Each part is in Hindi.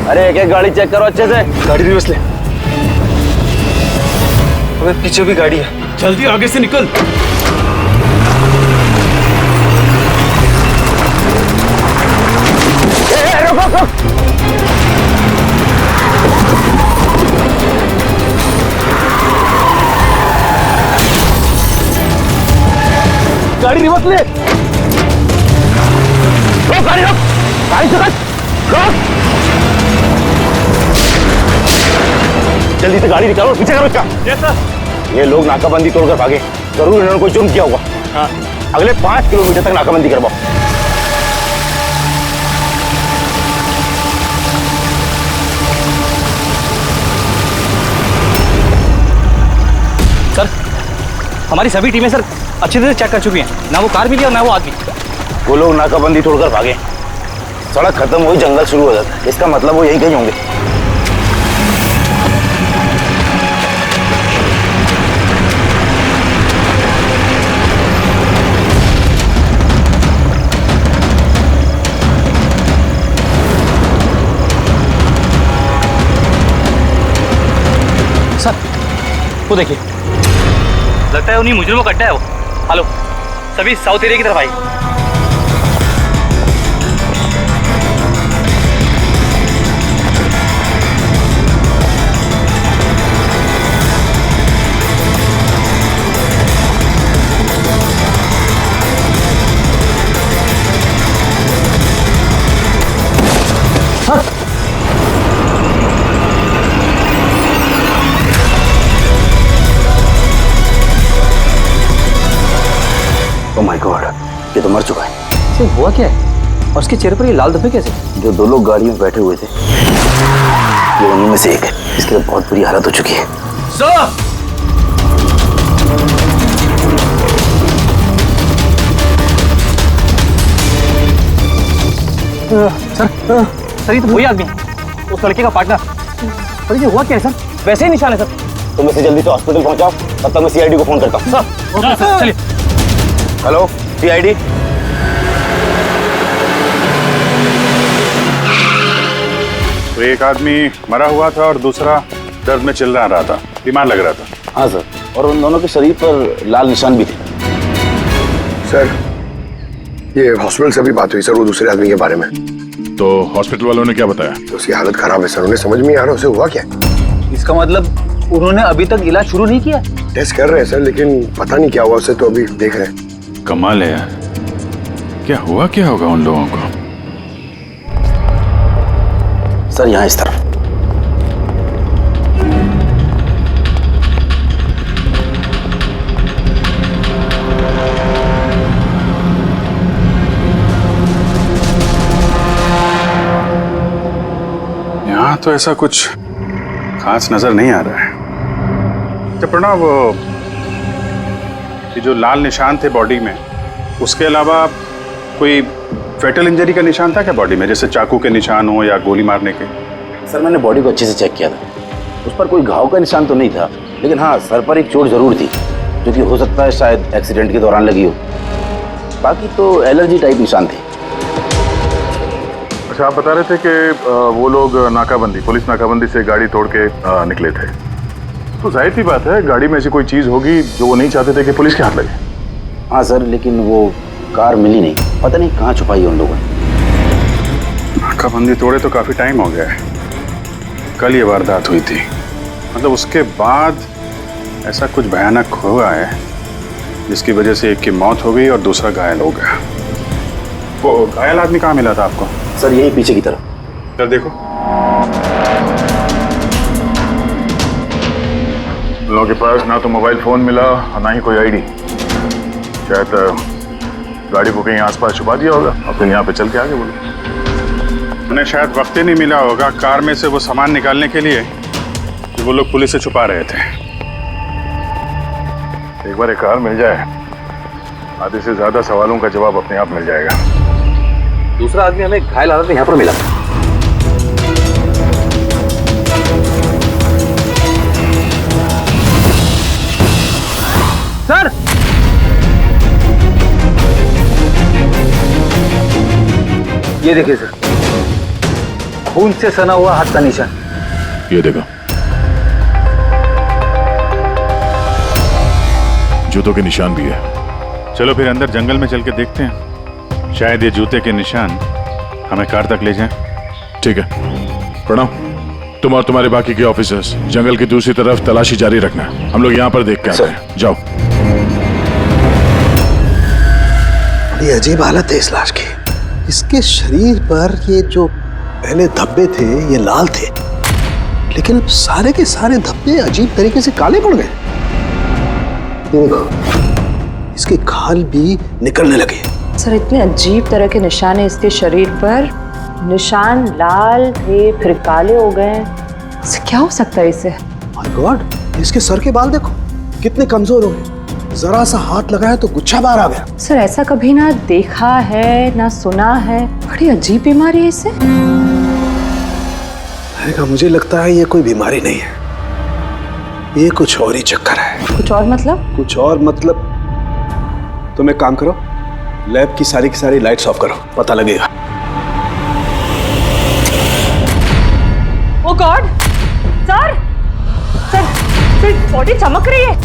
अरे एक एक गाड़ी चेक करो अच्छे से। गाड़ी रिवर्स ले। अबे पीछे भी गाड़ी है। जल्दी आगे से निकल। गाड़ी रिवर्स ले। रोक गाड़ी, रोक गाड़ी, चल रोक। जल्दी से गाड़ी निकालो, पीछे करो इसका। Yes sir. ये लोग नाकाबंदी तोड़कर भागे, जरूर इन्होंने कोई जुर्म किया होगा। हाँ। अगले 5 किलोमीटर तक नाकाबंदी करवाओ। सर हमारी सभी टीमें सर अच्छी तरह से चेक कर चुकी हैं, ना वो कार मिली और ना वो आदमी। वो लोग नाकाबंदी तोड़कर भागे, सड़क खत्म हुई जंगल शुरू हो जाता है, इसका मतलब वो यही कहीं होंगे। सर वो देखिए, लगता है उन्हीं मुजरिमों का अड्डा है वो। हेलो, सभी साउथ एरिया की तरफ आई। ओह माय गॉड, ये तो मर चुका है। सर हुआ क्या है, और उसके चेहरे पर ये लाल धब्बे कैसे? जो 2 लोग गाड़ी में बैठे हुए थे, ये उन्हीं में से एक है। इसकी तो बहुत बुरी हालत हो चुकी है। सर सर ये तो वही आदमी है, उस लड़के का पार्टनर। सर ये हुआ क्या है सर? वैसे ही निशान है सर। तुम इसे जल्दी से हॉस्पिटल पहुंचाओ, तब तक मैं सीआईडी को फोन करता हूँ। सर ओके सर, चलिए। Hello CID. तो एक आदमी मरा हुआ था और दूसरा दर्द में चिल्ला रहा था, बीमार लग रहा था। हाँ सर, और उन दोनों के शरीर पर लाल निशान भी थे। सर ये हॉस्पिटल से भी बात हुई सर, वो दूसरे आदमी के बारे में। तो हॉस्पिटल वालों ने क्या बताया? तो उसकी हालत खराब है सर, उन्हें समझ में नहीं आ रहा उसे हुआ क्या। इसका मतलब उन्होंने अभी तक इलाज शुरू नहीं किया? टेस्ट कर रहे हैं सर, लेकिन पता नहीं क्या हुआ उसे, तो अभी देख रहे हैं। कमाल है यार, क्या होगा उन लोगों को? सर यहाँ इस तरफ। यहाँ तो ऐसा कुछ खास नजर नहीं आ रहा है। तो प्रणव, ये जो लाल निशान थे बॉडी में, उसके अलावा कोई फेटल इंजरी का निशान था क्या बॉडी में, जैसे चाकू के निशान हो या गोली मारने के? सर मैंने बॉडी को अच्छे से चेक किया था, उस पर कोई घाव का निशान तो नहीं था, लेकिन हाँ सर पर एक चोट जरूर थी, जो कि हो सकता है शायद एक्सीडेंट के दौरान लगी हो। बाकी तो एलर्जी टाइप निशान थे। अच्छा, आप बता रहे थे कि वो लोग नाकाबंदी, पुलिस नाकाबंदी से गाड़ी तोड़ के निकले थे, तो जाहिर सी बात है गाड़ी में ऐसी कोई चीज होगी जो वो नहीं चाहते थे कि पुलिस के हाथ लगे। हाँ सर, लेकिन वो कार मिली नहीं, पता नहीं कहाँ छुपाई है उन लोगों ने। नाकाबंदी तोड़े तो काफी टाइम हो गया है, कल ये वारदात हुई थी, मतलब उसके बाद ऐसा कुछ भयानक हुआ है जिसकी वजह से एक की मौत हो गई और दूसरा घायल हो गया। वो घायल आदमी कहाँ मिला था आपको? सर यही पीछे की तरफ। सर देखो, लोगों के पास ना तो मोबाइल फोन मिला और ना ही कोई आईडी। शायद गाड़ी को कहीं आसपास छुपा दिया होगा और फिर यहाँ पे चल के आगे बोलो। उन्हें शायद वक्त ही नहीं मिला होगा कार में से वो सामान निकालने के लिए जो वो लोग पुलिस से छुपा रहे थे। एक बार एक कार मिल जाए, आधे से ज्यादा सवालों का जवाब अपने आप मिल जाएगा। दूसरा आदमी हमें घायल हालत में यहाँ पर मिला। सर ये देखिए सर, खून से सना हुआ हाथ का निशान। ये देखो, जूतों के निशान भी है। चलो फिर अंदर जंगल में चल के देखते हैं, शायद ये जूते के निशान हमें कार तक ले जाएं। ठीक है, प्रणव, तुम और तुम्हारे बाकी के ऑफिसर्स जंगल की दूसरी तरफ तलाशी जारी रखना। हम लोग यहाँ पर देख के आते हैं। जाओ। बड़ी अजीब हालत है इस लाश की। इसके शरीर पर ये जो पहले धब्बे थे ये लाल थे, लेकिन अब सारे के सारे धब्बे अजीब तरीके से काले पड़ गए। ये देखो, इसके खाल भी निकलने लगे। सर, इतने अजीब तरह के निशान है इसके शरीर पर। निशान लाल थे फिर काले हो गए। इससे क्या हो सकता है इसे? माय गॉड, इसके सर के बाल देखो कितने कमजोर हो गए। जरा सा हाथ लगाया तो गुच्छा बाहर आ गया। सर, ऐसा कभी ना देखा है ना सुना है। बड़ी अजीब बीमारी है इसे। मुझे लगता है ये कोई बीमारी नहीं है, ये कुछ और ही चक्कर है। कुछ और मतलब? कुछ और मतलब तुम एक काम करो, लैब की सारी लाइट्स ऑफ करो, पता लगेगा। ओ गॉड, सर बॉडी चमक रही है।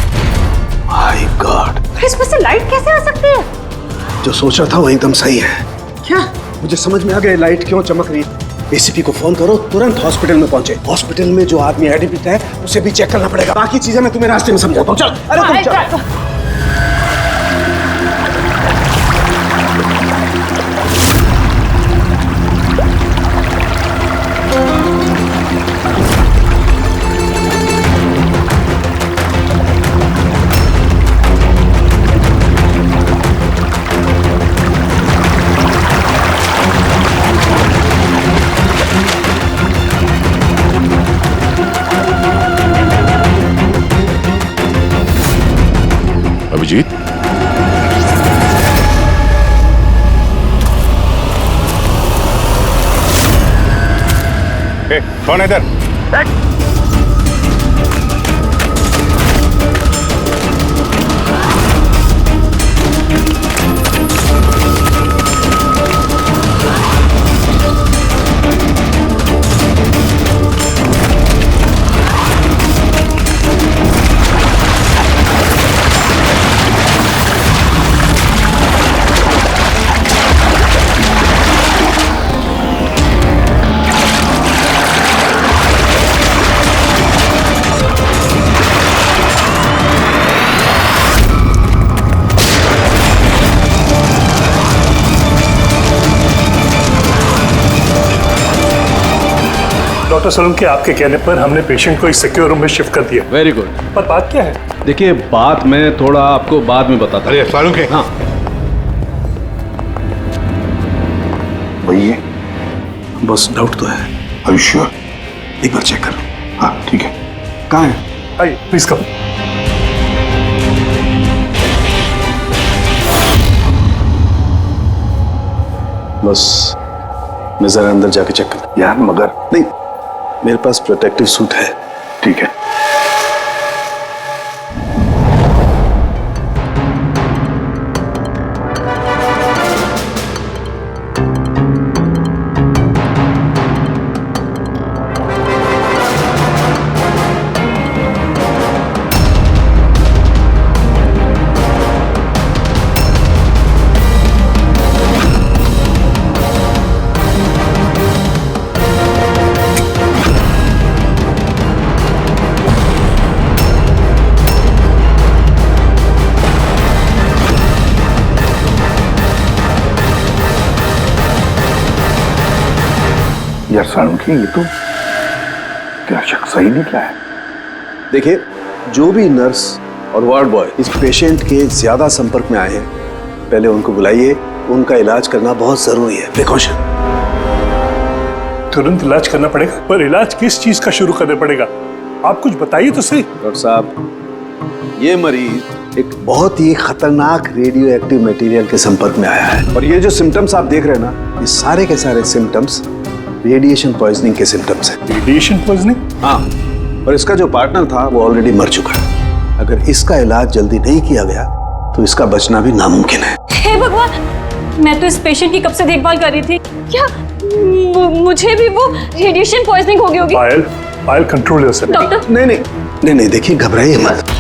माय गॉड, इसमें से लाइट कैसे आ सकती है? जो सोचा था वो एकदम सही है। क्या? मुझे समझ में आ गया लाइट क्यों चमक रही है। एसीपी को फोन करो, तुरंत हॉस्पिटल में पहुंचे। हॉस्पिटल में जो आदमी एडमिट है उसे भी चेक करना पड़ेगा। बाकी चीजें मैं तुम्हें रास्ते में समझाता हूँ। चल, अरे तुम चल। अभिजीत, कौन है इधर? डॉक्टर सोलंकी, आपके कहने पर हमने पेशेंट को एक सिक्योर रूम में शिफ्ट कर दिया। Very good. पर बात क्या है? देखिए, बात मैं थोड़ा आपको बाद में बताता हूँ। अरे सोलंकी, हाँ, वही है, बस डाउट तो है। Are you sure? एक बार चेक करो। हाँ ठीक है। कहाँ है? आइए प्लीज कम। बस मैं जरा अंदर जाके चेक कर। यार मगर नहीं, मेरे पास प्रोटेक्टिव सूट है। ठीक है। यार सालुंकी, ये तो क्या शक सही निकला है। देखिए, जो भी नर्स और वार्ड बॉय इस पेशेंट के ज्यादा संपर्क में आए हैं, पहले उनको बुलाइए। उनका इलाज करना बहुत जरूरी है, प्रिकॉशन। तुरंत इलाज करना पड़ेगा, पर इलाज किस चीज का शुरू करना पड़ेगा? आप कुछ बताइए तो सही। डॉक्टर साहब, ये मरीज एक बहुत ही खतरनाक रेडियो एक्टिव मटेरियल के संपर्क में आया है, और ये जो सिम्टम्स आप देख रहे हैं ना, ये सारे के सारे सिम्टम्स रेडिएशन पॉइजनिंग के सिम्टम्स हैं। Radiation poisoning? हाँ, और इसका जो पार्टनर था वो ऑलरेडी मर चुका है। अगर इसका इलाज जल्दी नहीं किया गया तो इसका बचना भी नामुमकिन है। हे भगवान, मैं तो इस पेशेंट की कब से देखभाल कर रही थी। क्या मुझे भी वो रेडिएशन पॉइजनिंग हो गई होगी। पायल, पायल कंट्रोल योरसेल्फ। डॉक्टर नहीं देखिए, घबराइए मत।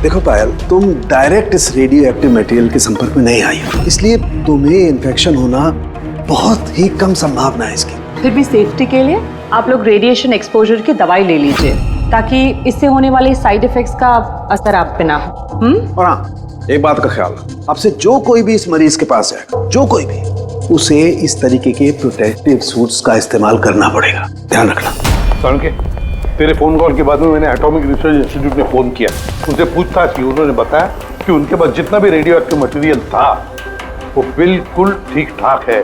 देखो पायल, तुम डायरेक्ट इस रेडियो एक्टिव मटेरियल के संपर्क में नहीं आई हो, इसलिए तुम्हें इन्फेक्शन होना बहुत ही कम संभावना है इसकी। फिर भी सेफ्टी के लिए आप लोग रेडिएशन एक्सपोजर की दवाई ले लीजिए, ताकि इससे होने वाले साइड इफेक्ट्स का असर आप पे ना हो। और हाँ, एक बात का ख्याल, आपसे जो कोई भी इस मरीज के पास जाएगा, जो कोई भी, उसे इस तरीके के प्रोटेक्टिव सूट्स का इस्तेमाल करना पड़ेगा, ध्यान रखना। सनके, तेरे फोन कॉल के बाद में मैंने एटॉमिक रिसर्च इंस्टीट्यूट में फोन किया, उनसे पूछताछ की। उन्होंने बताया कि उनके पास जितना भी रेडियो एक्टिव मटेरियल था वो बिल्कुल ठीक ठाक है,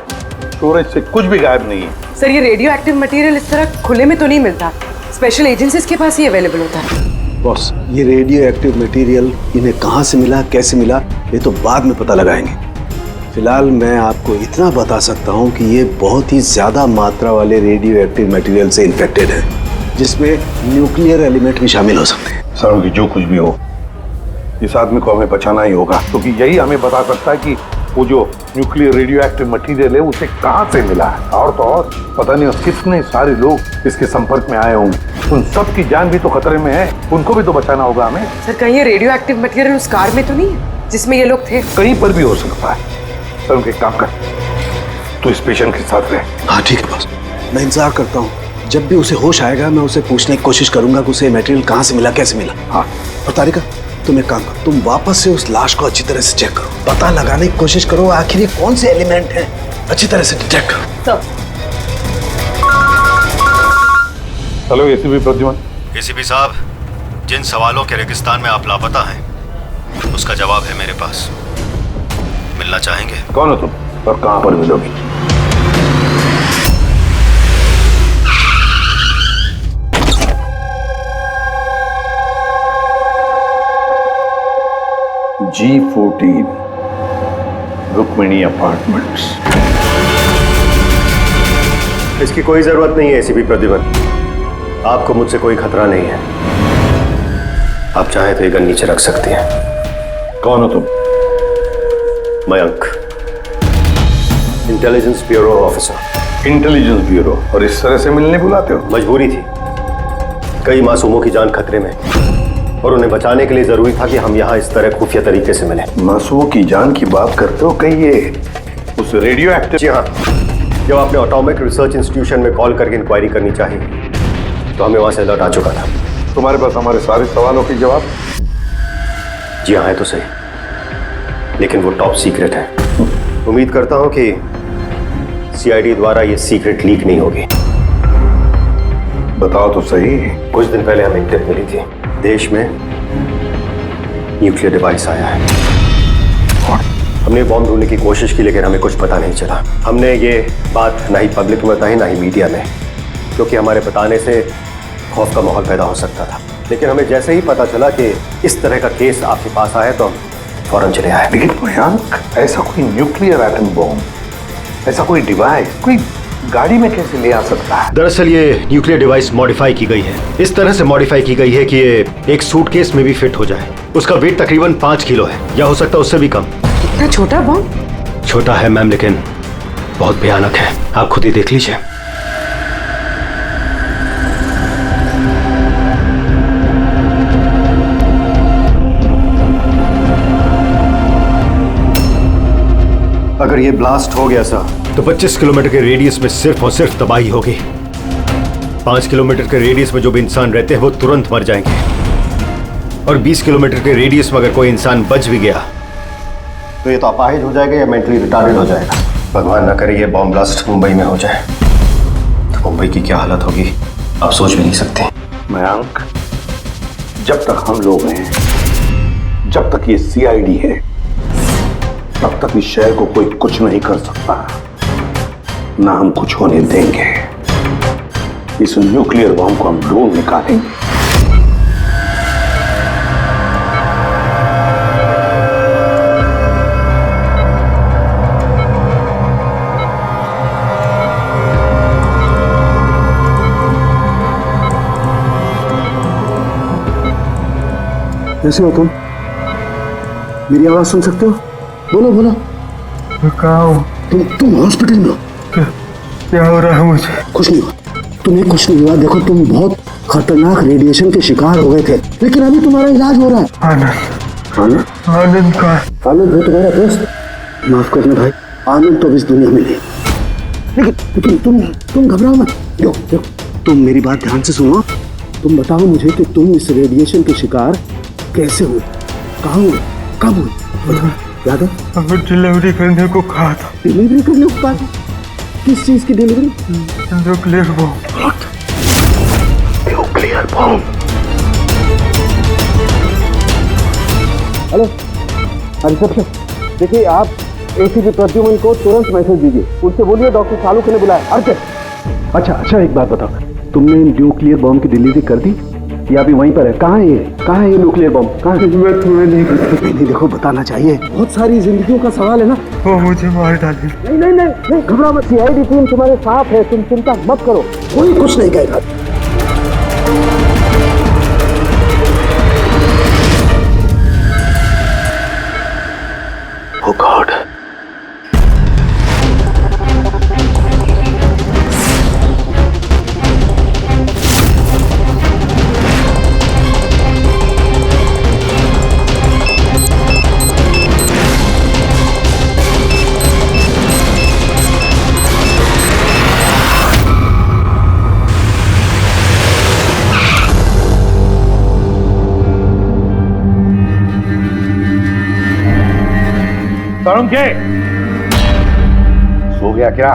स्टोरेज से कुछ भी गायब नहीं है। सर, ये रेडियो एक्टिव मटेरियल इस तरह खुले में तो नहीं मिलता, स्पेशल एजेंसीज के पास ही अवेलेबल होता है। बॉस, ये रेडियो एक्टिव मटेरियल इन्हें कहाँ से मिला, कैसे मिला, ये तो बाद में पता लगाएंगे। फिलहाल मैं आपको इतना बता सकता हूँ कि ये बहुत ही ज्यादा मात्रा वाले रेडियो एक्टिव मटेरियल से इन्फेक्टेड है, जिसमें न्यूक्लियर एलिमेंट भी शामिल हो सकते हैं। सर की जो कुछ भी हो, इस आदमी को हमें बचाना ही होगा, क्योंकि यही हमें बता सकता है कि वो जो न्यूक्लियर रेडियो एक्टिव मटेरियल है उसे कहाँ से मिला है। और तो और पता नहीं कितने सारे लोग इसके संपर्क में आए होंगे, उन सब की जान भी तो खतरे में है, उनको भी तो बचाना होगा हमें। सर, कहीं ये रेडियो एक्टिव मटेरियल उस कार में तो नहीं है जिसमें ये लोग थे? कहीं पर भी हो सकता है। सर, उनके काम कर, तू इस पेशेंट के साथ रहे। हाँ ठीक है बॉस, मैं इंतजार करता हूँ। जब भी उसे होश आएगा मैं उसे पूछने की कोशिश करूंगा कि उसे मटेरियल कहाँ से मिला, कैसे मिला। हाँ, और तारिका, तुम एक काम करो, तुम वापस से उस लाश को अच्छी तरह से चेक करो, पता लगाने की कोशिश करो आखिर ये कौन से एलिमेंट हैं, अच्छी तरह से डिटेक्ट करो। Hello ACP Pradyuman. एसीपी साहब, जिन सवालों के रेगिस्तान में आप लापता हैं उसका जवाब है मेरे पास। मिलना चाहेंगे? कौन हो तुम और कहां पर मिलोगी? G14 Rukmini apartments. इसकी कोई जरूरत नहीं है एसीपी प्रद्युमन, आपको मुझसे कोई खतरा नहीं है। आप चाहे तो ये गन नीचे रख सकते हैं। कौन हो तुम? Mayank, intelligence bureau officer. Intelligence bureau? और इस तरह से मिलने बुलाते हो? मजबूरी थी, कई मासूमों की जान खतरे में और उन्हें बचाने के लिए जरूरी था कि हम यहाँ इस तरह खुफिया तरीके से मिले। मासूमों की जान की बात करते हो, कहीं ये उस रेडियो एक्टिव? जी हाँ, जब आपने एटॉमिक रिसर्च इंस्टीट्यूशन में कॉल करके इंक्वायरी करनी चाहिए तो हमें वहां से अलर्ट आ चुका था। तुम्हारे पास हमारे सारे सवालों के जवाब? जी हाँ, है तो सही, लेकिन वो टॉप सीक्रेट है। उम्मीद करता हूं कि सीआईडी द्वारा ये सीक्रेट लीक नहीं होगी। बताओ तो सही। कुछ दिन पहले हमें टिप मिली थी, देश में न्यूक्लियर डिवाइस आया है। हमने बॉम्ब ढूंढने की कोशिश की, लेकिन हमें कुछ पता नहीं चला। हमने ये बात ना ही पब्लिक में बताई, ना ही मीडिया में, क्योंकि हमारे बताने से खौफ का माहौल पैदा हो सकता था। लेकिन हमें जैसे ही पता चला कि इस तरह का केस आपके पास आया तो हम फौरन चले आए। लेकिन मयंक, ऐसा कोई न्यूक्लियर एटम बॉम्ब, ऐसा कोई डिवाइस कोई गाड़ी में कैसे ले आ सकता है? दरअसल ये न्यूक्लियर डिवाइस मॉडिफाई की गई है, इस तरह से मॉडिफाई की गई है कि ये एक सूटकेस में भी फिट हो जाए। उसका वेट तकरीबन 5 किलो है, या हो सकता है उससे भी कम। इतना छोटा बॉम्ब? छोटा है मैम, लेकिन बहुत भयानक है, आप खुद ही देख लीजिए। अगर ये ब्लास्ट हो गया सर तो 25 किलोमीटर के रेडियस में सिर्फ और सिर्फ तबाही होगी। 5 किलोमीटर के रेडियस में जो भी इंसान रहते हैं वो तुरंत मर जाएंगे, और 20 किलोमीटर के रेडियस में अगर कोई इंसान बच भी गया तो ये तो अपाहिज हो जाएगा या मेंटली रिटार्डेड हो जाएगा। भगवान ना करे ये बॉम्ब ब्लास्ट मुंबई में हो जाए तो मुंबई की क्या हालत होगी आप सोच भी नहीं सकते। मयंक, जब तक हम लोग हैं, जब तक ये सीआईडी है, तब तक इस शहर को कोई कुछ नहीं कर सकता, ना हम कुछ होने देंगे। इस न्यूक्लियर बॉम्ब को हम ढूंढ निकालेंगे। कैसे हो तुम? मेरी आवाज सुन सकते हो? बोलो बोलो। कहाँ हो? तुम हॉस्पिटल में हो? क्या हो रहा है मुझे? कुछ नहीं हुआ, तुम्हें कुछ नहीं हुआ। देखो तुम बहुत खतरनाक रेडिएशन के शिकार हो गए थे, लेकिन अभी तुम्हारा इलाज हो रहा है। आनंद, आनंद का आनंद है तुम्हारा दोस्त। माफ करना भाई, आनंद तो इस दुनिया में नहीं। लेकिन तुम घबराओ मत। देखो तुम मेरी बात ध्यान से सुनो। तुम बताओ मुझे कि तुम इस रेडिएशन के शिकार कैसे हुए, कहाँ हुए, कब हुए? याद है? डिलीवरी करने को कहा था। डिलीवरी करने को कहा था? किस चीज की delivery? Nuclear bomb. Nuclear bomb. Hello reception, देखिए आप एसीपी प्रद्युमन को तुरंत मैसेज दीजिए, उनसे बोलिए डॉक्टर सालुके ने बुलाया। अच्छा एक बात बताओ, तुमने न्यूक्लियर बॉम्ब की डिलीवरी कर दी या अभी वहीं पर है? कहाँ है ये न्यूक्लियर बॉम्ब? कहाँ है? मैं तुम्हें नहीं देखो बताना चाहिए, बहुत सारी जिंदगियों का सवाल है ना। वो मुझे मार डाली। नहीं घबराओ मत, सीआईडी टीम तुम्हारे साथ है, तुम चिंता मत करो, कोई कुछ नहीं कहेगा। Oh God. तरुण के सो गया क्या?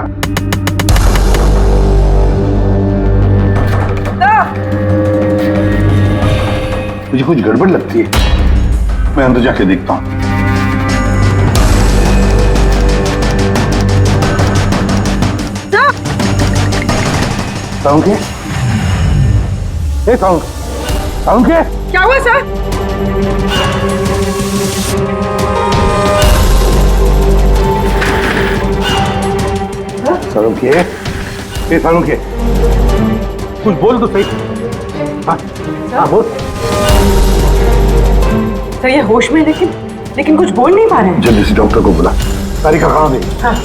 मुझे कुछ गड़बड़ लगती है, मैं अंदर जाके देखता हूं। तरुण के, तरुण के, क्या हुआ सर? सारुण के, कुछ बोल तो सही। हाँ बोल। सर ये होश में, लेकिन कुछ बोल नहीं पा रहे हैं। जल्दी से डॉक्टर को बुला। तारिका कहाँ गई? हाँ।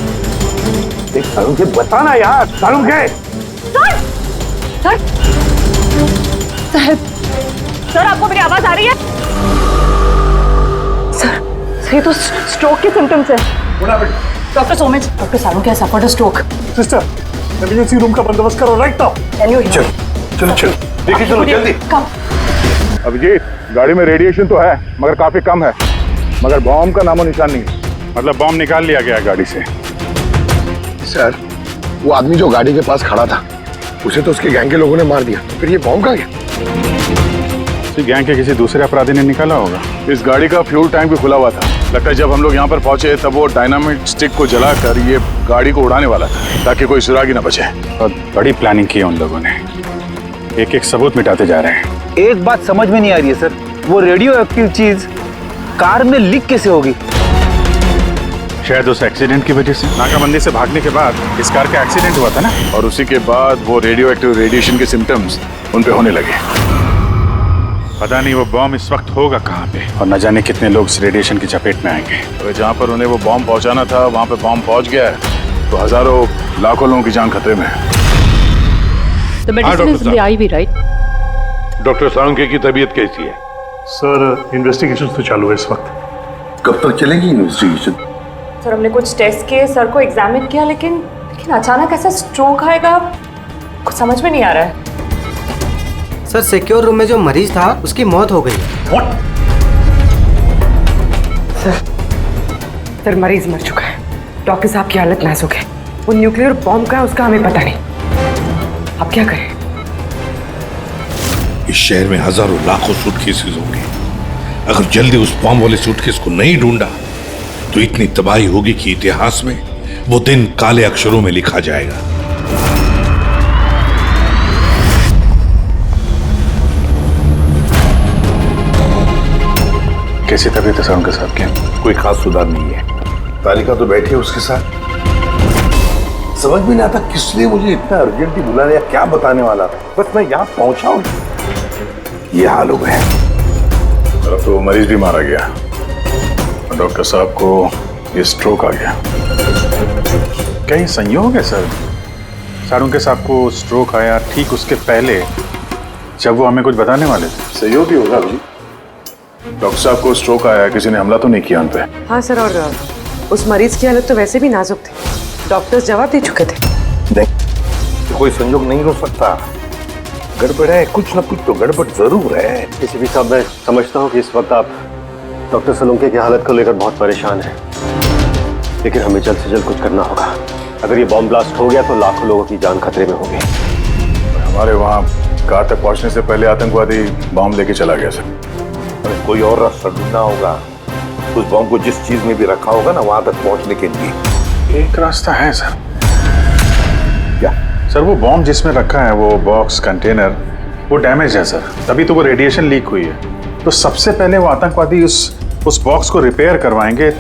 देख सारुण के, बताना यार। सारुण के। सर आपको मेरी आवाज आ रही है? सर ये तो स्ट्रोक के सिम्टम्स है। Doctor Somesh, doctor Saluke has suffered a stroke. Sister, emergency room का बंदोबस्त करो right now. Can you hear? चलो देखिए, चलो जल्दी। Come. अभिजीत, गाड़ी में रेडिएशन तो है मगर काफी कम है, मगर बॉम्ब का नामो निशान नहीं है। मतलब बॉम्ब निकाल लिया गया गाड़ी से। सर, वो आदमी जो गाड़ी के पास खड़ा था, उसे तो उसके गैंग के लोगों ने मार दिया, फिर ये बॉम्ब कहाँ गया? गैंग के किसी दूसरे अपराधी ने निकाला होगा। इस गाड़ी का फ्यूल टैंक भी खुला हुआ था। लगता है जब हम लोग यहाँ पर पहुंचे तब वो डायनामाइट स्टिक को जलाकर ये गाड़ी को उड़ाने वाला था ताकि कोई सुरागी न बचे। और बड़ी प्लानिंग की है उन लोगों ने, एक एक सबूत मिटाते जा रहे हैं। एक बात समझ में नहीं आ रही है सर, वो रेडियो एक्टिव चीज कार में लीक कैसे होगी? शायद उस एक्सीडेंट की वजह से। नाकाबंदी से भागने के बाद इस कार का एक्सीडेंट हुआ था ना, और उसी के बाद वो रेडियो एक्टिव रेडिएशन के सिम्टम्स उन पे होने लगे। पता नहीं वो बॉम्ब इस वक्त होगा कहाँ पे, और न जाने कितने लोग इस रेडिएशन की चपेट में आएंगे। तो जहाँ पर उन्हें वो बॉम्ब पहुँचाना था वहाँ पे बॉम्ब पहुँच गया है तो हजारों लाखों लोगों की जान खतरे में है। The medicine is in the IV, right? Doctor Saluke की तबीयत कैसी है? सर इन्वेस्टिगेशन तो चालू है इस वक्त। कब तक चलेगी इन्वेस्टिगेशन? सर हमने कुछ टेस्ट किए, सर को एग्जामिन किया, लेकिन अचानक ऐसा स्ट्रोक आएगा कुछ समझ में नहीं आ रहा है। सर सिक्योर रूम में जो मरीज था उसकी मौत हो गई। सर मरीज मर चुका है, डॉक्टर साहब की हालत नाजुक है। वो न्यूक्लियर बॉम्ब का है उसका हमें पता नहीं। अब क्या करें? इस शहर में हजारों लाखों सूटकेसेस होंगे, अगर जल्दी उस बॉम्ब वाले सूटकेस को नहीं ढूंढा तो इतनी तबाही होगी कि इतिहास में वो दिन काले अक्षरों में लिखा जाएगा। कैसी तबीयत है सर उनके साथ? क्या कोई खास सुधार नहीं है। तारिका तो बैठी है उसके साथ। समझ में नहीं आता किस लिए मुझे इतना अर्जेंटली बुलाने या क्या बताने वाला था। बस मैं यहाँ पहुंचा हूँ, ये हाल हो गया। अब तो मरीज भी मारा गया, डॉक्टर साहब को ये स्ट्रोक आ गया। क्या ये संयोग है सर सारुंके साहब को स्ट्रोक आया ठीक उसके पहले जब वो हमें कुछ बताने वाले थे। सहयोग ही होगा अभी। डॉक्टर साहब को स्ट्रोक आया, किसी ने हमला तो नहीं किया उन पे? हाँ सर, और उस मरीज की हालत तो वैसे भी नाजुक थी। डॉक्टर्स जवाब दे चुके थे। देख, कोई संयोग नहीं हो सकता। गड़बड़ है, कुछ ना कुछ तो गड़बड़ जरूर है। किसी भी साहब, मैं समझता हूँ कि इस वक्त आप डॉक्टर सलूंके की हालत को लेकर बहुत परेशान हैं, लेकिन हमें जल्द से जल्द कुछ करना होगा। अगर ये बॉम्ब ब्लास्ट हो गया तो लाखों लोगों की जान खतरे में होगी। हमारे वहाँ कार तक पहुँचने से पहले आतंकवादी बॉम्ब लेके चला गया सर। कोई और रास्ता ढूंढना होगा। उस बॉम्ब को जिस चीज में भी रखा होगा ना, वहां तक पहुंचने के लिए एक रास्ता है सर। क्या सर? वो बॉम्ब जिसमें रखा है, वो बॉक्स कंटेनर, वो डैमेज है सर, तभी तो वो रेडिएशन लीक हुई है। तो सबसे पहले वो आतंकवादी उस बॉक्स को रिपेयर करवाएंगे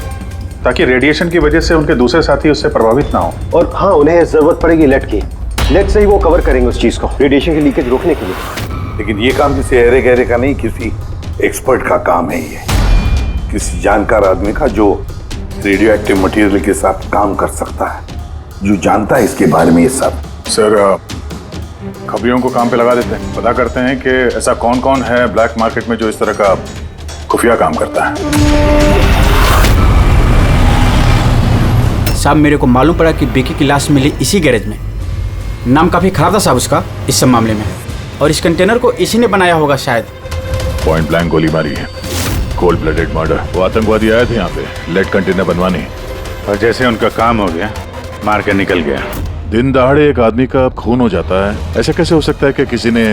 ताकि रेडिएशन की वजह से उनके दूसरे साथी उससे प्रभावित ना हो। और हाँ, उन्हें जरूरत पड़ेगी लेड से ही वो कवर करेंगे उस चीज को, रेडिएशन की लीकेज रोकने के लिए। लेकिन ये काम किसी अहरे गहरे का नहीं, किसी एक्सपर्ट का काम है। ये किसी जानकार आदमी का जो रेडियो एक्टिव मटेरियल के साथ काम कर सकता है, जो जानता है इसके बारे में ये सब। सर, खबरियों को काम पे लगा देते हैं, पता करते हैं कि ऐसा कौन कौन है ब्लैक मार्केट में जो इस तरह का खुफिया काम करता है। साहब, मेरे को मालूम पड़ा कि विकी की लाश मिली इसी गैरेज में। नाम काफी खराब था साहब उसका इस सब मामले में, और इस कंटेनर को इसी ने बनाया होगा शायद। पॉइंट ब्लैंक गोली मारी है, कोल्ड ब्लडेड मर्डर। वो आतंकवादी आए थे यहाँ पे लेड कंटेनर बनवाने, और जैसे उनका काम हो गया मार के निकल गया। दिन दहाड़े एक आदमी का खून हो जाता है, ऐसा कैसे हो सकता है कि किसी ने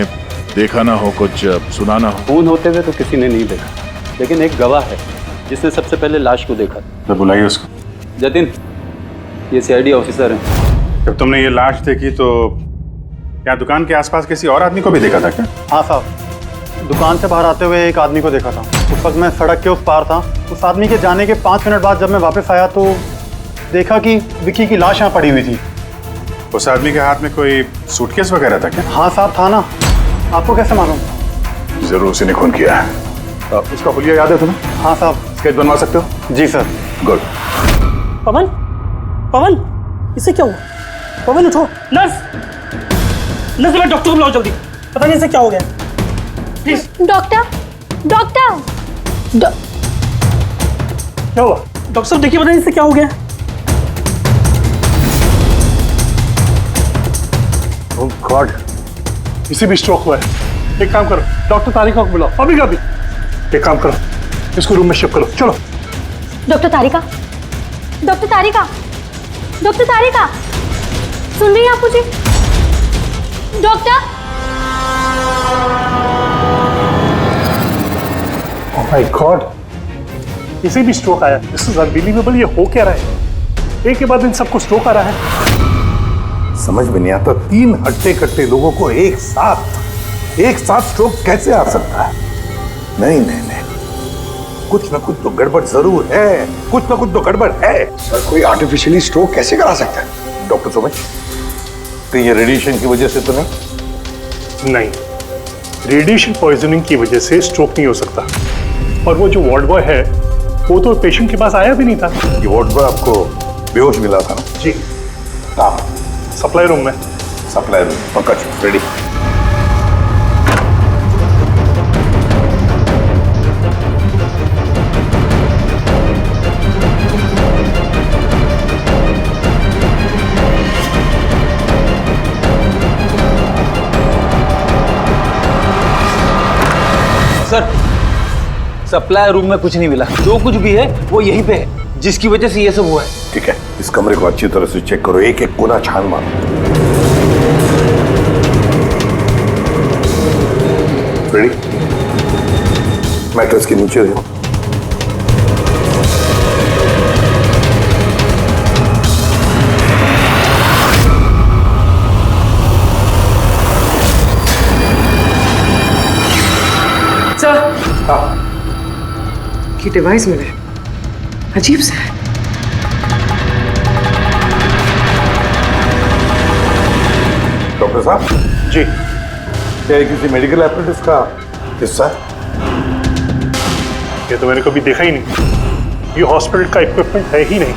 देखा ना हो, कुछ सुना ना हो? खून होते हुए तो किसी ने नहीं देखा, लेकिन एक गवाह है जिसने सबसे पहले लाश को देखा। तो बुलाइए उसको। जतिन, ये सीआईडी ऑफिसर है। जब तुमने ये लाश देखी तो क्या दुकान के आसपास किसी और आदमी को भी देखा था क्या? हाँ साहब, दुकान से बाहर आते हुए एक आदमी को देखा था। उस वक्त मैं सड़क के उस पार था। उस आदमी के जाने के 5 मिनट बाद जब मैं वापस आया तो देखा कि विकी की लाश यहाँ पड़ी हुई थी। उस आदमी के हाथ में कोई सूटकेस वगैरह था क्या? हाँ साहब, था ना। आपको कैसे मालूम? जरूर उसी ने खून किया है। उसका हुलिया याद है तुम्हें? हाँ साहब। स्केच बनवा सकते हो? जी सर। गुड। पवन, पवन, इसे क्या हुआ? पवन उठो। नर्स, नर्स, डॉक्टर को बुलाओ जल्दी। पता नहीं इसे क्या हो गया। प्लीज। डॉक्टर, डॉक्टर, क्या हुआ? डॉक्टर साहब देखिए, पता नहीं इसे क्या हो गया। ओह गॉड, इसे भी स्ट्रोक हुआ है। एक काम करो, डॉक्टर तारिका को बुलाओ अभी का भी। एक काम करो, इसको रूम में शिफ्ट करो। चलो। डॉक्टर तारिका, डॉक्टर तारिका, डॉक्टर तारिका, सुन रही हैं आप मुझे? डॉक्टर। ओह माय गॉड, इसे भी स्ट्रोक आया। This is unbelievable. ये हो क्या रहा है? एक के बाद इन सबको स्ट्रोक आ रहा है। समझ में नहीं आता, 3 हट्टे कट्टे लोगों को एक साथ स्ट्रोक कैसे आ सकता है? नहीं नहीं नहीं, कुछ ना कुछ तो गड़बड़ जरूर है। कुछ ना कुछ तो गड़बड़ है। सर, कोई आर्टिफिशियली स्ट्रोक कैसे करा सकता है? डॉक्टर समझ, तो ये रेडिएशन की वजह से तो नहीं? रेडिएशन पॉइजनिंग की वजह से स्ट्रोक नहीं हो सकता। और वो जो वार्ड बॉय है, वो तो पेशेंट के पास आया भी नहीं था। ये वार्ड बॉय आपको बेहोश मिला था ना? जी। कहाँ? सप्लाई रूम में। सप्लाई रूम, पक्का। रेडी। सर, सप्लाई रूम में कुछ नहीं मिला। जो कुछ भी है वो यहीं पे है, जिसकी वजह से ये सब हुआ है। ठीक है, इस कमरे को अच्छी तरह से चेक करो, एक एक कोना छान मारो। रेडी? मैट्रेस के नीचे देखो। ये डिवाइस मिले, अजीब सा है। डॉक्टर साहब जी, क्या ये किसी मेडिकल एपरेटस का हिस्सा है? ये तो मैंने कभी देखा ही नहीं। ये हॉस्पिटल का इक्विपमेंट है ही नहीं।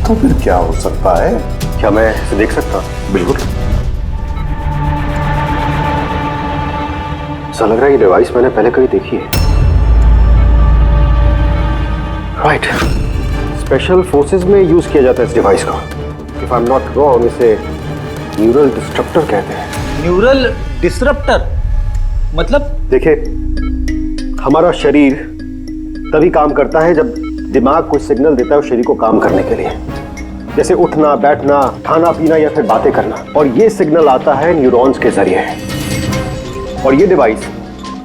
तो फिर क्या हो सकता है? क्या मैं इसे देख सकता हूँ? बिल्कुल। ऐसा लग रहा है ये डिवाइस मैंने पहले कभी देखी है। राइट, स्पेशल फोर्सेस में यूज किया जाता है इस डिवाइस को। If I am not wrong, इसे न्यूरल डिस्ट्रप्टर कहते हैं। न्यूरल डिस्रप्टर मतलब? देखिए, हमारा शरीर तभी काम करता है जब दिमाग कोई सिग्नल देता है उस शरीर को काम करने के लिए, जैसे उठना, बैठना, खाना पीना या फिर बातें करना। और ये सिग्नल आता है न्यूरॉन्स के जरिए, और ये डिवाइस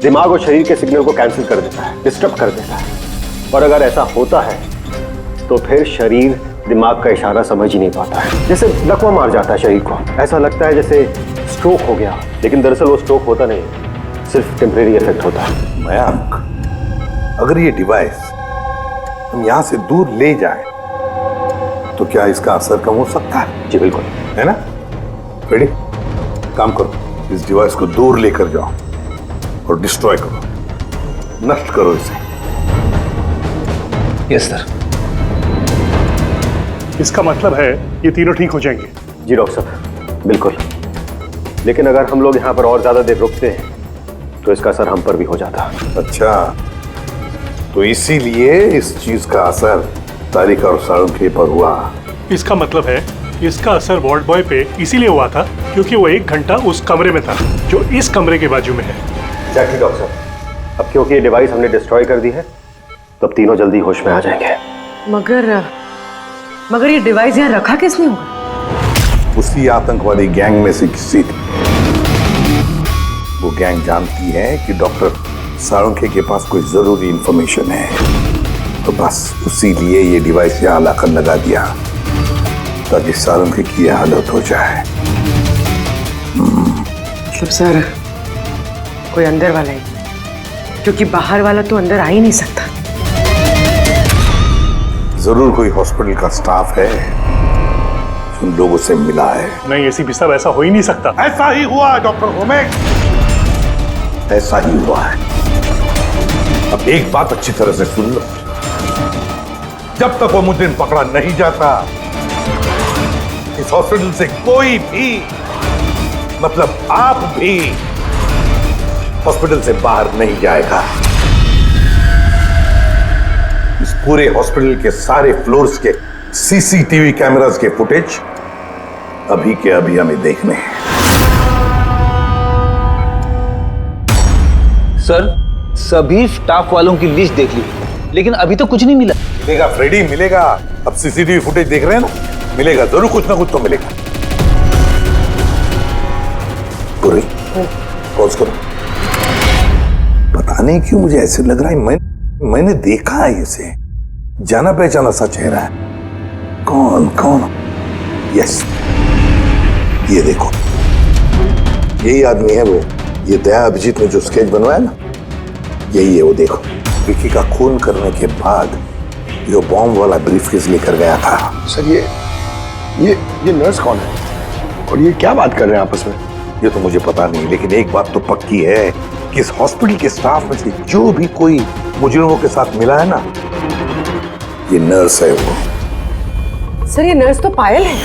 दिमाग और शरीर के सिग्नल को कैंसिल कर देता है, डिस्टर्ब कर देता है। और अगर ऐसा होता है तो फिर शरीर दिमाग का इशारा समझ ही नहीं पाता है, जैसे लकवा मार जाता है शरीर को। ऐसा लगता है जैसे स्ट्रोक हो गया, लेकिन दरअसल वो स्ट्रोक होता नहीं, सिर्फ टेम्परेरी इफेक्ट होता है। मयंक, अगर ये डिवाइस हम यहाँ से दूर ले जाएं, तो क्या इसका असर कम हो सकता है? जी बिल्कुल, है ना? रेडी? काम करो, इस डिवाइस को दूर लेकर जाओ और डिस्ट्रॉय करो, नष्ट करो इसे। Yes sir. इसका मतलब है ये तीनों ठीक हो जाएंगे? जी डॉक्टर साहब, बिल्कुल। लेकिन अगर हम लोग यहाँ पर और ज्यादा देर रुकते हैं तो इसका असर हम पर भी हो जाता। अच्छा, तो इसीलिए इस चीज का असर तारिका और साळुंखे पर हुआ। इसका मतलब है इसका असर वार्ड बॉय पे इसीलिए हुआ था क्योंकि वो 1 घंटा उस कमरे में था जो इस कमरे के बाजू में है। एग्जैक्टली डॉक्टर साहब। अब क्योंकि ये डिवाइस हमने डिस्ट्रॉय कर दी है, तो अब तीनों जल्दी होश में आ जाएंगे। मगर ये डिवाइस यहाँ रखा किसने होगा? उसी आतंकवादी गैंग में से किसी थी। वो गैंग जानती है कि डॉक्टर साळुंखे के पास कोई जरूरी इंफॉर्मेशन है, तो बस उसी लिए ये डिवाइस यहाँ लाकर लगा दिया ताकि साळुंखे की हालत हो जाए। मतलब सर, कोई अंदर वाला ही, क्योंकि बाहर वाला तो अंदर आ ही नहीं सकता। जरूर कोई हॉस्पिटल का स्टाफ है जो उन लोगों से मिला है। नहीं एसीपी साहब, ऐसा हो ही नहीं सकता। ऐसा ही हुआ है डॉक्टर होमेक, ऐसा ही हुआ है। अब एक बात अच्छी तरह से सुन लो, जब तक वो मुजरिम पकड़ा नहीं जाता, इस हॉस्पिटल से कोई भी, मतलब आप भी, हॉस्पिटल से बाहर नहीं जाएगा। इस पूरे हॉस्पिटल के सारे फ्लोर्स के सीसीटीवी कैमरास के फुटेज अभी के अभी हमें देखने हैं। सर, सभी स्टाफ वालों की लिस्ट देख ली, लेकिन अभी तो कुछ नहीं मिला। मिलेगा फ्रेडी, मिलेगा। अब सीसीटीवी फुटेज देख रहे हैं ना, मिलेगा जरूर, कुछ ना कुछ तो मिलेगा। पूरी पॉज करो। पता नहीं क्यों मुझे ऐसे लग रहा है मैंने देखा है इसे, जाना पहचाना सा चेहरा है। कौन कौन? यस, ये देखो, यही आदमी है वो। ये दया अभिजीत ने जो स्केच बनवाया ना, यही है वो। देखो, विकी का खून करने के बाद जो बॉम्ब वाला ब्रीफकेस लेकर गया था। सर, ये नर्स कौन है और ये क्या बात कर रहे हैं आपस में? ये तो मुझे पता नहीं, लेकिन एक बात तो पक्की है कि इस हॉस्पिटल के स्टाफ में से जो भी कोई मुजरिमों के साथ मिला है ना, ये नर्स है वो। सर, ये नर्स तो पायल है।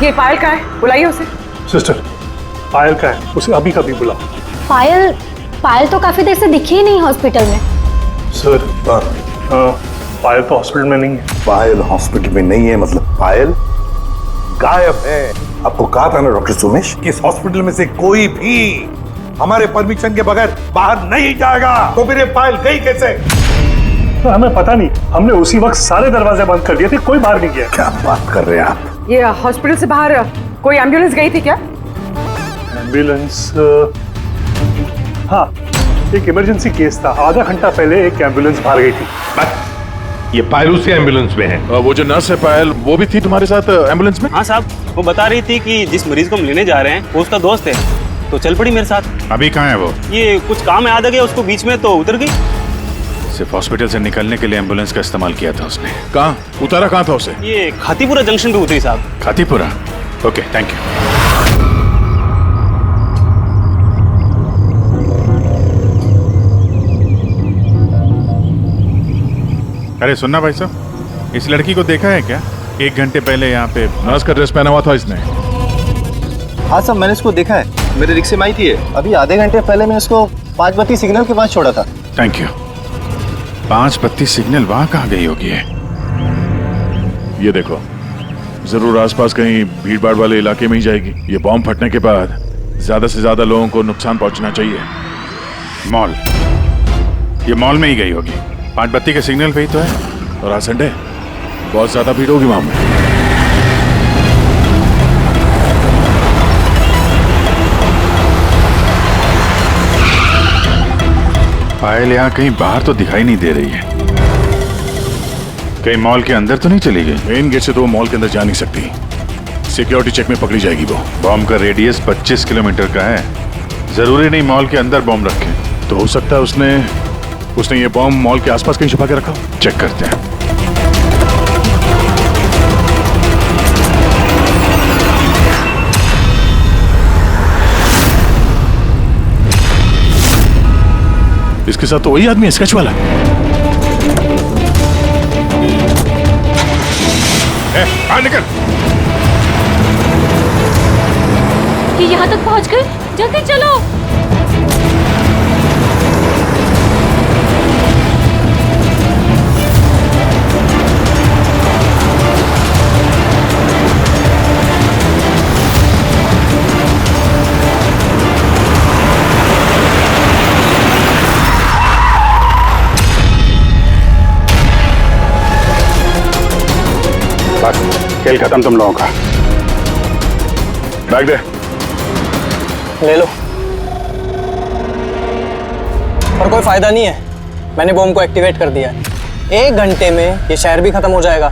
ये पायल का है, बुलाइए उसे। सिस्टर, पायल का है, उसे अभी कभी बुलाओ। पायल तो काफी देर से दिखी ही नहीं हॉस्पिटल में। सर, पायल तो हॉस्पिटल में नहीं है। पायल हॉस्पिटल में नहीं है मतलब पायल गायब है। आपको कहा था ना डॉक्टर सुमेश कि इस हॉस्पिटल में से कोई भी हमारे परमिशन के बगैर बाहर नहीं जाएगा। तो फिर ये पायल गई कैसे? तो हमें पता नहीं, हमने उसी वक्त सारे दरवाजे बंद कर दिए थे, कोई बाहर नहीं गया। क्या बात कर रहे हैं आप? ये हॉस्पिटल से बाहर कोई एम्बुलेंस गई थी क्या? एम्बुलेंस? हाँ, एक इमरजेंसी केस था, आधा घंटा पहले एक एम्बुलेंस बाहर गई थी। ये पायल उसी एम्बुलेंस में है। वो जो नर्स है पायल, वो भी थी तुम्हारे साथ एम्बुलेंस में? हाँ साहब, वो बता रही थी कि जिस मरीज को हम लेने जा रहे हैं वो उसका दोस्त है, तो चल पड़ी मेरे साथ। अभी कहाँ है वो? ये कुछ काम याद आ गया उसको बीच में, तो उतर गई। सिर्फ हॉस्पिटल से निकलने के लिए एम्बुलेंस का इस्तेमाल किया था उसने। कहाँ उतारा, कहाँ था उसे? ये खातीपुरा जंक्शन पे उतरी साहब। खातीपुरा? Okay, thank you. अरे सुनना भाई साहब, इस लड़की को देखा है क्या? 1 घंटे पहले यहाँ पे नर्स का ड्रेस पहना हुआ था इसने। हाँ साहब, मैंने इसको देखा है, मेरे रिक्शे में आई थी। अभी आधे घंटे पहले मैं इसको 5 बत्ती सिग्नल के पास छोड़ा था। Thank you. 5 बत्ती सिग्नल वहां कहाँ गई होगी? ये देखो, जरूर आसपास कहीं भीड़ भाड़ वाले इलाके में ही जाएगी। ये बॉम्ब फटने के बाद ज्यादा से ज्यादा लोगों को नुकसान पहुंचना चाहिए। मॉल, ये मॉल में ही गई होगी। 5 बत्ती के सिग्नल पे ही तो है, और आज संडे, बहुत ज्यादा भीड़ होगी वहां में। पायल यहाँ कहीं बाहर तो दिखाई नहीं दे रही है। कहीं मॉल के अंदर तो नहीं चली गई? मेन गेट से तो वो मॉल के अंदर जा नहीं सकती, सिक्योरिटी चेक में पकड़ी जाएगी वो। बॉम्ब का रेडियस 25 किलोमीटर का है, जरूरी नहीं मॉल के अंदर बॉम्ब रखे। तो हो सकता है उसने ये बॉम्ब मॉल के आसपास कहीं छुपा के रखा। चेक करते हैं। इसके साथ तो वही आदमी है, स्केच वाला। बाहर निकल। ये यहाँ तक पहुँच गए, जल्दी चलो। बस खेल खत्म तुम लोगों का। बैग दे। ले लो। पर कोई फायदा नहीं है, मैंने बॉम्ब को एक्टिवेट कर दिया है। 1 घंटे में ये शहर भी खत्म हो जाएगा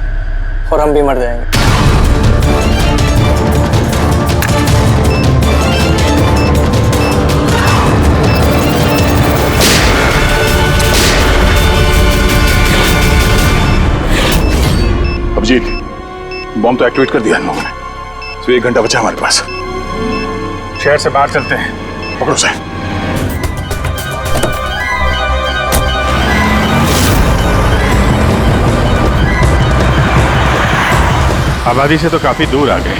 और हम भी मर जाएंगे। अभिजीत, बॉम्ब तो एक्टिवेट कर दिया हम लोगों ने, तो 1 घंटा बचा हमारे पास। शहर से बाहर चलते हैं, पकड़ो से। आबादी से तो काफी दूर आ गए।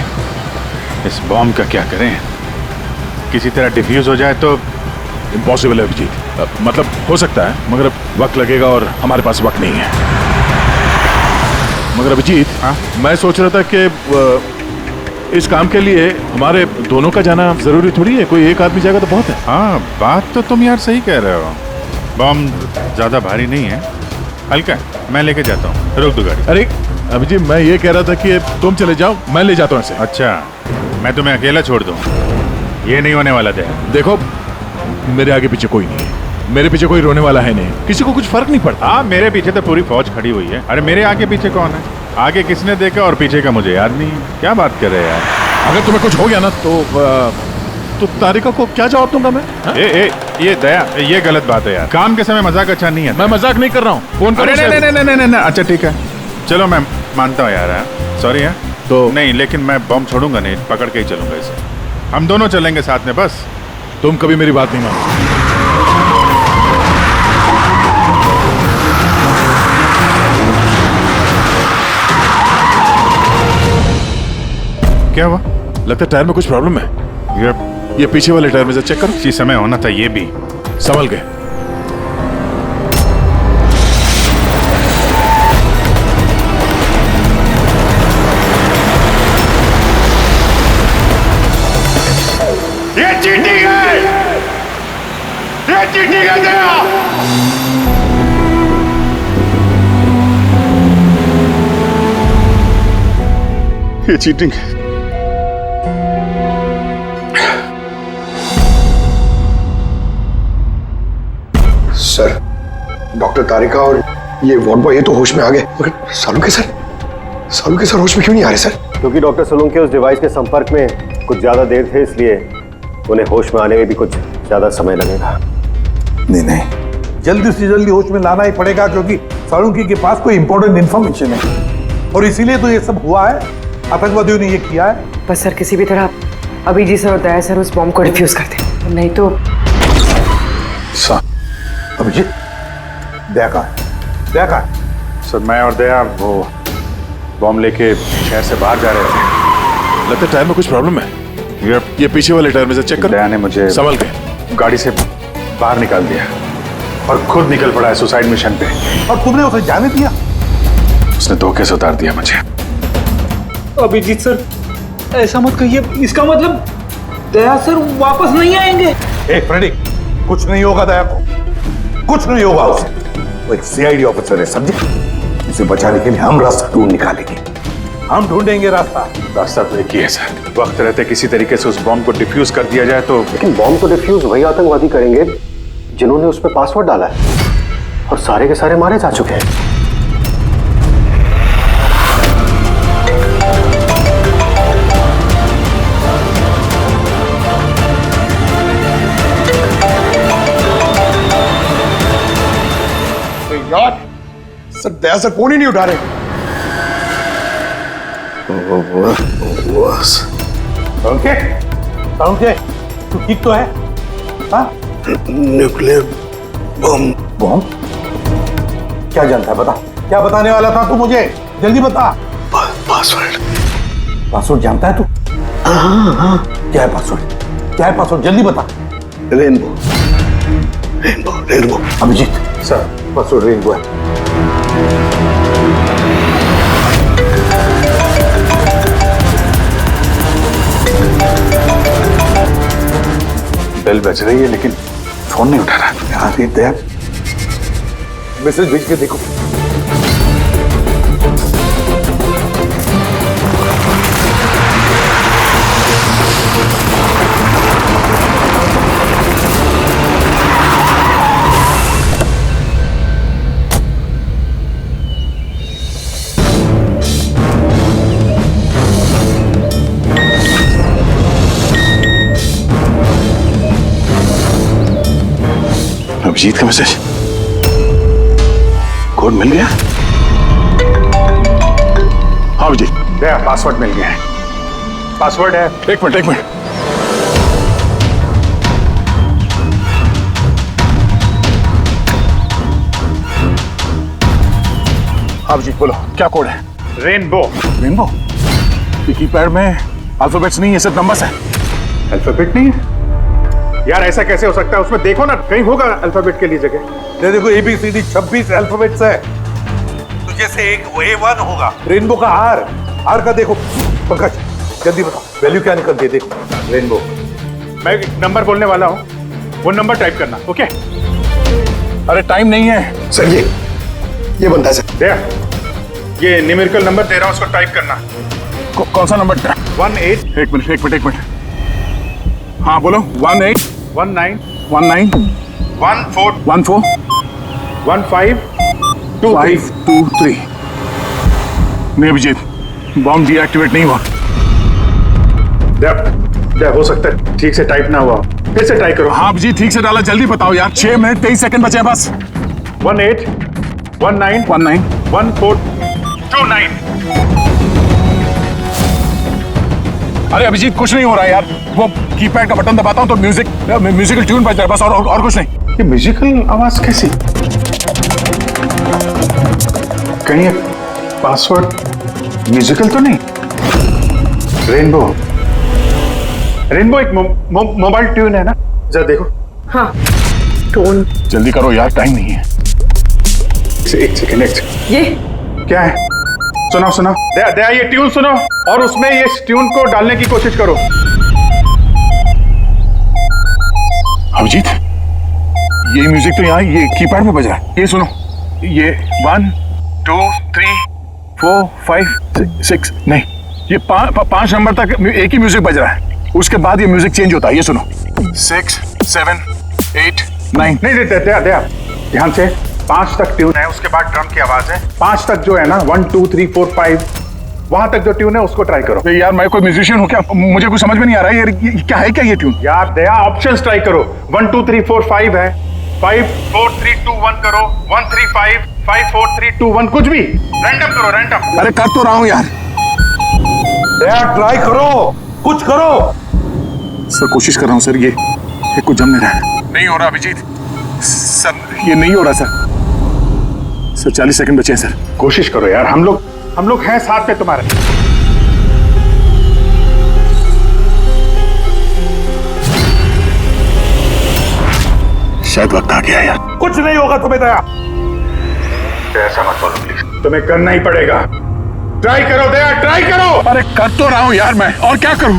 इस बॉम्ब का क्या करें? किसी तरह डिफ्यूज हो जाए तो इम्पॉसिबल है अभिजीत। मतलब हो सकता है, मगर वक्त लगेगा और हमारे पास वक्त नहीं है। मगर अभिजीत, मैं सोच रहा था कि इस काम के लिए हमारे दोनों का जाना जरूरी थोड़ी है, कोई एक आदमी जाएगा तो बहुत है। हाँ, बात तो तुम यार सही कह रहे हो। बॉम्ब ज्यादा भारी नहीं है, हल्का है। मैं लेके जाता हूँ, रोक दो गाड़ी। अरे अभिजीत, मैं ये कह रहा था कि तुम चले जाओ, मैं ले जाता हूँ इसे। अच्छा, मैं तुम्हें अकेला छोड़ दूँ? ये नहीं होने वाला था। देखो, मेरे आगे पीछे कोई नहीं है, मेरे पीछे कोई रोने वाला है नहीं, किसी को कुछ फर्क नहीं पड़ता। हाँ, मेरे पीछे तो पूरी फौज खड़ी हुई है। अरे मेरे आगे पीछे कौन है? आगे किसने देखा और पीछे का मुझे याद नहीं। क्या बात कर रहे हैं यार? अगर तुम्हें कुछ हो गया ना तो तारिका को क्या जवाब दूंगा मैं? ये दया, ये गलत बात है यार। काम के समय मजाक अच्छा नहीं है। मैं मजाक नहीं कर रहा हूँ, फोन करो। नहीं, अच्छा ठीक है, चलो मैं मानता हूँ यार। सॉरी है तो नहीं, लेकिन मैं बॉम्ब छोड़ूंगा नहीं, पकड़ के ही चलूंगा इसे। हम दोनों चलेंगे साथ में। बस तुम कभी मेरी बात नहीं मानो। क्या हुआ? लगता है टायर में कुछ प्रॉब्लम है। ये पीछे वाले टायर में से चेक करो। इसी समय होना था ये भी। संभल गए। ये चीटिंग है, ये चीटिंग है दया। ये चीटिंग है। सर, डॉक्टर तारिका और ये वार्ड बॉय ये तो होश में आ गए, मगर सालुके सर होश में क्यों नहीं आ रहे सर? क्योंकि डॉक्टर सोलंकी उस डिवाइस के संपर्क में कुछ ज्यादा देर थे, इसलिए उन्हें होश में आने में भी कुछ ज्यादा समय लगेगा। नहीं, जल्दी से जल्दी होश में लाना ही पड़ेगा, क्योंकि सालुंकी के पास कोई इंपॉर्टेंट इंफॉर्मेशन है और इसीलिए तो ये सब हुआ है। आतंकवादियों ने ये किया है। बस सर, किसी भी तरह अभिजीत सर और दया सर उस बॉम्ब को डिफ्यूज कर दें, नहीं तो। अभिजीत, दया कहाँ है? सर, मैं और दया वो बॉम्ब लेके शहर से बाहर जा रहे थे। लगता है टायर में कुछ प्रॉब्लम है। ये पीछे वाले टायर में से चेक कर। दया ने मुझे संभल के गाड़ी से बाहर निकाल दिया और खुद निकल पड़ा है सुसाइड मिशन पे। और तुमने उसे जाने दिया? उसने धोखे से उतार दिया मुझे। अभिजीत सर, ऐसा मत कहिए। इसका मतलब दया सर वापस नहीं आएंगे। फ्रेडी, कुछ नहीं होगा दया को, कुछ नहीं होगा उसे। वो एक सीआईडी ऑफिसर है, समझे? उसे बचाने के लिए हम रास्ता ढूंढ निकालेंगे, हम ढूंढेंगे रास्ता। रास्ता तो एक ही है सर, वक्त रहते किसी तरीके से उस बॉम्ब को डिफ्यूज कर दिया जाए तो। लेकिन बॉम्ब को डिफ्यूज वही आतंकवादी करेंगे जिन्होंने उस पर पासवर्ड डाला है, और सारे के सारे मारे जा चुके हैं। यार सर, दया सर फोन ही नहीं उठा रहे। तू ठीक तो है? हाँ? Nuclear bomb. बम? क्या जानता है, बता। क्या बताने वाला था तू मुझे? जल्दी बता। पासवर्ड। पासवर्ड जानता है तू? हाँ। क्या है पासवर्ड? क्या है पासवर्ड? जल्दी बता। Rainbow. Rainbow rainbow. Abhijit sir, password rainbow है। बेल बज रही है लेकिन फोन नहीं उठा रहा। यार दया, मैसेज भेज के देखो। अभिजीत का मैसेज, कोड मिल गया? हाँ अभिजीत, दया पासवर्ड मिल गया है। पासवर्ड है। एक मिनट। हाँ अभिजीत बोलो, क्या कोड है? रेनबो। रेनबो? ये कीपैड में अल्फाबेट्स नहीं है, सिर्फ नंबर्स है। अल्फाबेट नहीं है यार, ऐसा कैसे हो सकता है? उसमें देखो ना, कहीं होगा अल्फाबेट के लिए जगह। देखो ABCD 26 अल्फाबेट्स है, तो जैसे एक A1 होगा। रेनबो का आर का देखो। पंकज जल्दी बताओ, वैल्यू क्या निकलती है? देखो रेनबो। मैं एक नंबर बोलने वाला हूँ, वो नंबर टाइप करना। ओके? अरे टाइम नहीं है सर। ये बनता है सर। दया, ये न्यूमेरिकल नंबर दे रहा हूँ, उसको टाइप करना। कौन सा नंबर? 18। एक मिनट। हाँ बोलो। 18 19 14 15 523। नहीं अभिजीत, बॉम्ब डीएक्टिवेट नहीं हुआ। दया हो सकता है ठीक से टाइप ना हुआ, फिर से टाइप करो। हाँ अभिजीत, ठीक से डाला, जल्दी बताओ यार। 6 मिनट 23 सेकंड बचे हैं बस। 18 19 1429। अरे अभिजीत कुछ नहीं हो रहा है यार, वो कीपैड का बटन दबाता हूँ तो म्यूजिकल ट्यून बज रहा है बस, और कुछ नहीं। ये म्यूजिकल आवाज कैसी? कहीं पासवर्ड म्यूजिकल तो नहीं? रेनबो एक मोबाइल ट्यून है ना? जरा देखो। हाँ, टोन। जल्दी करो यार, टाइम नहीं है। एक सेकेंड। ये क्या है? सुनो दया ये ट्यून सुनो, और उसमें ये ट्यून को डालने की कोशिश करो। अभिजीत, ये म्यूजिक तो यहाँ ये कीपैड में बज रहा है। ये सुनो, ये 1 2 3 4 5 6 नहीं, ये 5 नंबर तक एक ही म्यूजिक बज रहा है, उसके बाद ये म्यूजिक चेंज होता है। ये सुनो, 6 7 8 9। नहीं दया ध्यान से, 5 तक ट्यून है, उसके बाद ड्रम की आवाज है। 5 तक जो है ना, 1 2 3 4 5, वहां तक जो ट्यून है उसको ट्राई करो। यार मैं कोई म्यूजिशियन हूँ क्या? मुझे कुछ समझ में नहीं आ रहा है। ये क्या है? क्या ये ट्यून? यार दया, ऑप्शंस ट्राई करो। 1 2 3 4 5 है, 5 4 3 2 1 करो, 1 3 5 5 4 3 2 1, कुछ भी रैंडम करो, रैंडम। अरे कर तो रहा हूँ यार। दया ट्राई करो, कुछ करो। सर कोशिश कर रहा हूँ सर, ये कुछ जम नहीं रहा है। नहीं हो रहा अभिजीत सर, ये नहीं हो रहा सर। 40 सेकंड बचे हैं सर। कोशिश करो यार, हम लोग हम लोग हैं साथ में तुम्हारे। शायद वक्त आ गया यार। कुछ नहीं होगा तुम्हें दया। ऐसा मत बोलो प्लीज, तुम्हें करना ही पड़ेगा। ट्राई करो दया, ट्राई करो। अरे कर तो रहा हूं यार मैं, और क्या करूं।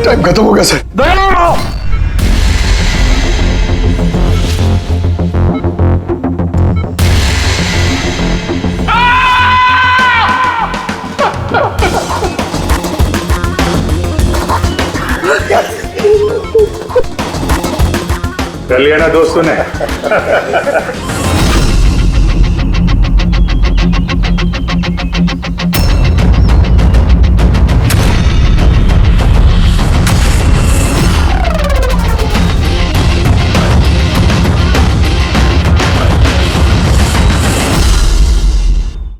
टाइम खत्म हो गया सर। दया! कर लिया ना दोस्तों ने।